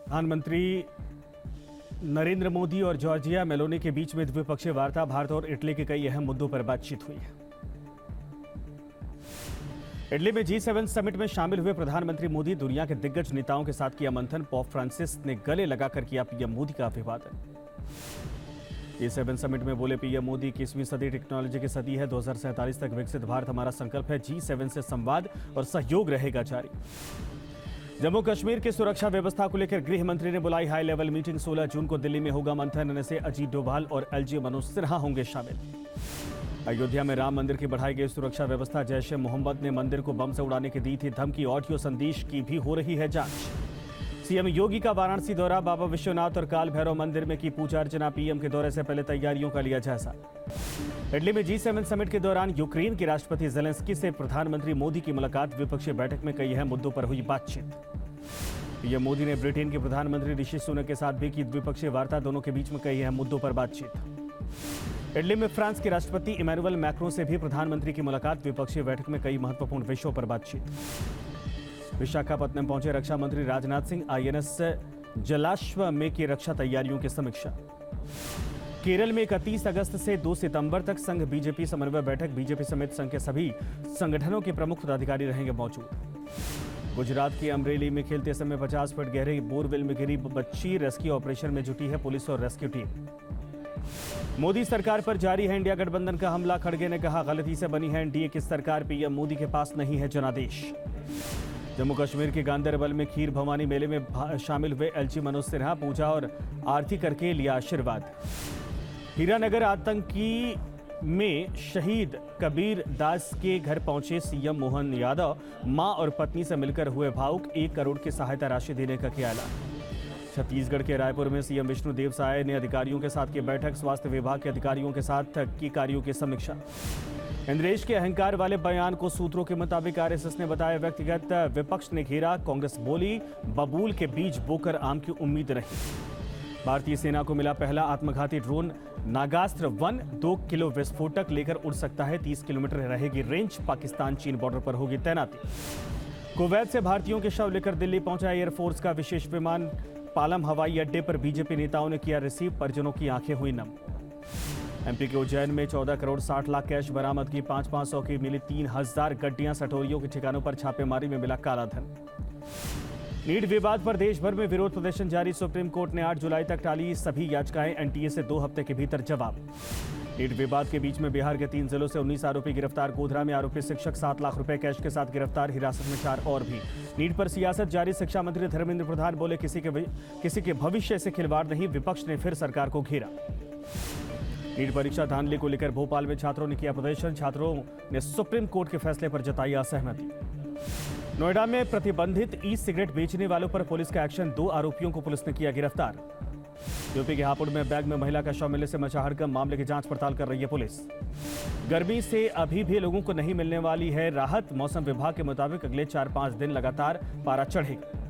प्रधानमंत्री नरेंद्र मोदी और Giorgia Meloni के बीच में द्विपक्षीय वार्ता। भारत और इटली के कई अहम मुद्दों पर बातचीत हुई है। इटली में G7 समिट में शामिल हुए प्रधानमंत्री मोदी दुनिया के दिग्गज नेताओं के साथ किया मंथन। पोप फ्रांसिस ने गले लगाकर किया पीएम मोदी का अभिवादन। G7 समिट में बोले पीएम मोदी, 21वीं सदी टेक्नोलॉजी की सदी है। 2047 तक विकसित भारत हमारा संकल्प है। G7 से संवाद और सहयोग रहेगा जारी। जम्मू कश्मीर की सुरक्षा व्यवस्था को लेकर गृह मंत्री ने बुलाई हाई लेवल मीटिंग। 16 जून को दिल्ली में होगा मंथन। से अजीत डोभाल और एलजी मनोज सिन्हा होंगे शामिल। अयोध्या में राम मंदिर की बढ़ाई गई सुरक्षा व्यवस्था। जैश ए मोहम्मद ने मंदिर को बम से उड़ाने की दी थी धमकी। ऑडियो संदेश की भी हो रही है जांच। सीएम योगी का वाराणसी दौरा। बाबा विश्वनाथ और काल भैरव मंदिर में की पूजा अर्चना। पीएम के दौरे से पहले तैयारियों का लिया जायजा। इटली में G7 समिट के दौरान यूक्रेन के राष्ट्रपति जेलेंस्की से प्रधानमंत्री मोदी की मुलाकात। द्विपक्षीय बैठक में कई अहम मुद्दों पर हुई बातचीत। पीएम मोदी ने ब्रिटेन के प्रधानमंत्री ऋषि सुनक के साथ भी की द्विपक्षीय वार्ता। दोनों के बीच में कई अहम मुद्दों पर बातचीत। इटली में फ्रांस के राष्ट्रपति इमैनुअल मैक्रों से भी प्रधानमंत्री की मुलाकात। द्विपक्षीय बैठक में कई महत्वपूर्ण विषयों पर बातचीत। विशाखापत्तनम पहुंचे रक्षा मंत्री राजनाथ सिंह। INS जलाश्व में की रक्षा तैयारियों की समीक्षा। केरल में 31 अगस्त से 2 सितंबर तक संघ बीजेपी समन्वय बैठक। बीजेपी समेत संघ के सभी संगठनों के प्रमुख पदाधिकारी रहेंगे मौजूद। गुजरात के अमरेली में खेलते समय 50 फीट गहरे बोरवेल में गिरी बच्ची। रेस्क्यू ऑपरेशन में जुटी है पुलिस और रेस्क्यू टीम। मोदी सरकार पर जारी है इंडिया गठबंधन का हमला। खड़गे ने कहा, गलती से बनी है एनडीए की सरकार। पीएम मोदी के पास नहीं है जनादेश। जम्मू कश्मीर के गांदरबल में खीर भवानी मेले में शामिल हुए एलजी मनोज सिन्हा। पूजा और आरती करके लिया आशीर्वाद। हीरानगर आतंकी में शहीद कबीर दास के घर पहुंचे सीएम मोहन यादव। मां और पत्नी से मिलकर हुए भावुक। 1 करोड़ की सहायता राशि देने का किया ऐलान। छत्तीसगढ़ के रायपुर में सीएम विष्णुदेव साय ने अधिकारियों के साथ की बैठक। स्वास्थ्य विभाग के अधिकारियों के साथ की कार्यों की समीक्षा। इंद्रेश के अहंकार वाले बयान को सूत्रों के मुताबिक आरएसएस ने बताया व्यक्तिगत। विपक्ष ने घेरा। कांग्रेस बोली, बबूल के बीज बोकर आम की उम्मीद नहीं। भारतीय सेना को मिला पहला आत्मघाती ड्रोन नागास्त्र 1। 2 किलो विस्फोटक लेकर उड़ सकता है। 30 किलोमीटर रहेगी रेंज। पाकिस्तान चीन बॉर्डर पर होगी तैनाती। कुवैत से भारतीयों के शव लेकर दिल्ली पहुंचा एयरफोर्स का विशेष विमान। पालम हवाई अड्डे पर बीजेपी नेताओं ने किया रिसीव। परिजनों की आंखें हुई नम। एमपी के उज्जैन में 14 करोड़ 60 लाख कैश बरामद की। 500 की मिली 3000 गड्डियां। सटोरियों के ठिकानों पर छापेमारी में मिला कालाधन। नीट विवाद पर देश भर में विरोध प्रदर्शन जारी। सुप्रीम कोर्ट ने 8 जुलाई तक टाली सभी याचिकाएं। एनटीए से 2 हफ्ते के भीतर जवाब। नीट विवाद के बीच में बिहार के 3 जिलों से 19 आरोपी गिरफ्तार। गोधरा में आरोपी शिक्षक 7 लाख रुपए कैश के साथ गिरफ्तार। हिरासत में 4 और भी। नीट पर सियासत जारी। शिक्षा मंत्री धर्मेंद्र प्रधान बोले, किसी के भविष्य से खिलवाड़ नहीं। विपक्ष ने फिर सरकार को घेरा। नीट परीक्षा धांधली को लेकर भोपाल में छात्रों ने किया प्रदर्शन। छात्रों ने सुप्रीम कोर्ट के फैसले पर जताई असहमति। नोएडा में प्रतिबंधित ई सिगरेट बेचने वालों पर पुलिस का एक्शन। 2 आरोपियों को पुलिस ने किया गिरफ्तार। यूपी के हापुड़ में बैग में महिला का शव मिलने से मचा हड़कंप। मामले की जांच पड़ताल कर रही है पुलिस। गर्मी से अभी भी लोगों को नहीं मिलने वाली है राहत। मौसम विभाग के मुताबिक अगले 4-5 दिन लगातार पारा चढ़ेगा।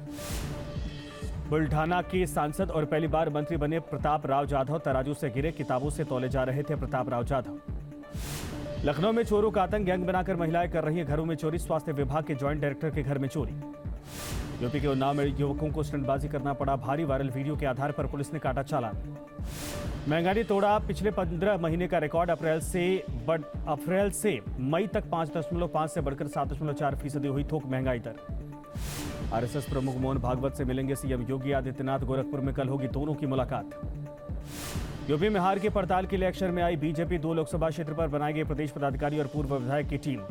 बुल्ढाना के सांसद और पहली बार मंत्री बने प्रताप राव जाधव तराजू से गिरे। किताबों से तौले जा रहे थे प्रताप राव जाधव। लखनऊ में चोरों का आतंक। गैंग बनाकर महिलाएं कर रही हैं घरों में चोरी। स्वास्थ्य विभाग के जॉइंट डायरेक्टर के घर में चोरी। यूपी के उन्नाव में युवकों को स्टंटबाजी करना पड़ा भारी। वायरल वीडियो के आधार पर पुलिस ने काटा चालान। महंगाई ने तोड़ा पिछले 15 महीने का रिकॉर्ड। अप्रैल से मई तक 5.5 से बढ़कर 7.4% हुई थोक महंगाई दर। आरएसएस प्रमुख मोहन भागवत से मिलेंगे सीएम योगी आदित्यनाथ। गोरखपुर में कल होगी दोनों की मुलाकात। यूपी में हार की पड़ताल के लिए एक्शन में आई बीजेपी। 2 लोकसभा क्षेत्र पर बनाए गए प्रदेश पदाधिकारी और पूर्व विधायक की टीम।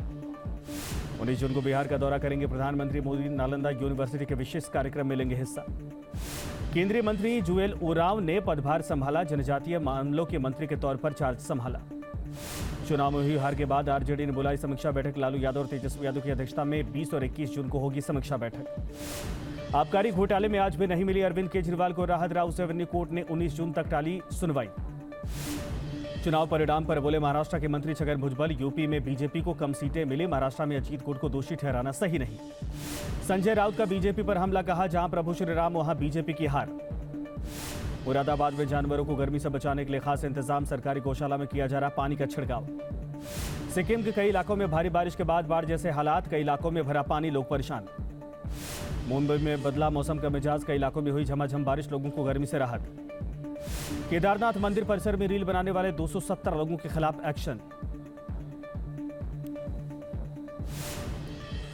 19 जून को बिहार का दौरा करेंगे प्रधानमंत्री मोदी। नालंदा यूनिवर्सिटी के विशेष कार्यक्रम में लेंगे हिस्सा। केंद्रीय मंत्री जुएल ओरांव ने पदभार संभाला। जनजातीय मामलों के मंत्री के तौर पर चार्ज संभाला। चुनाव में हुई हार के बाद आरजेडी ने बुलाई समीक्षा बैठक। लालू यादव और तेजस्वी यादव की अध्यक्षता में 20 और 21 जून को होगी समीक्षा बैठक। आबकारी घोटाले में आज भी नहीं मिली अरविंद केजरीवाल को राहत। राउस एवेन्यू कोर्ट ने 19 जून तक टाली सुनवाई। चुनाव परिणाम पर बोले महाराष्ट्र के मंत्री छगन भुजबल। यूपी में बीजेपी को कम सीटें मिली। महाराष्ट्र में अजीत गुट को दोषी ठहराना सही नहीं। संजय राउत का बीजेपी पर हमला। कहा, जहां प्रभु श्री राम वहां बीजेपी की हार। मुरादाबाद में जानवरों को गर्मी से बचाने के लिए खास इंतजाम। सरकारी गौशाला में किया जा रहा पानी का छिड़काव। सिक्किम के कई इलाकों में भारी बारिश के बाद बाढ़ जैसे हालात। कई इलाकों में भरा पानी, लोग परेशान। मुंबई में बदला मौसम का मिजाज, कई इलाकों में हुई झमाझम बारिश, लोगों को गर्मी से राहत। केदारनाथ मंदिर परिसर में रील बनाने वाले 270 लोगों के खिलाफ एक्शन।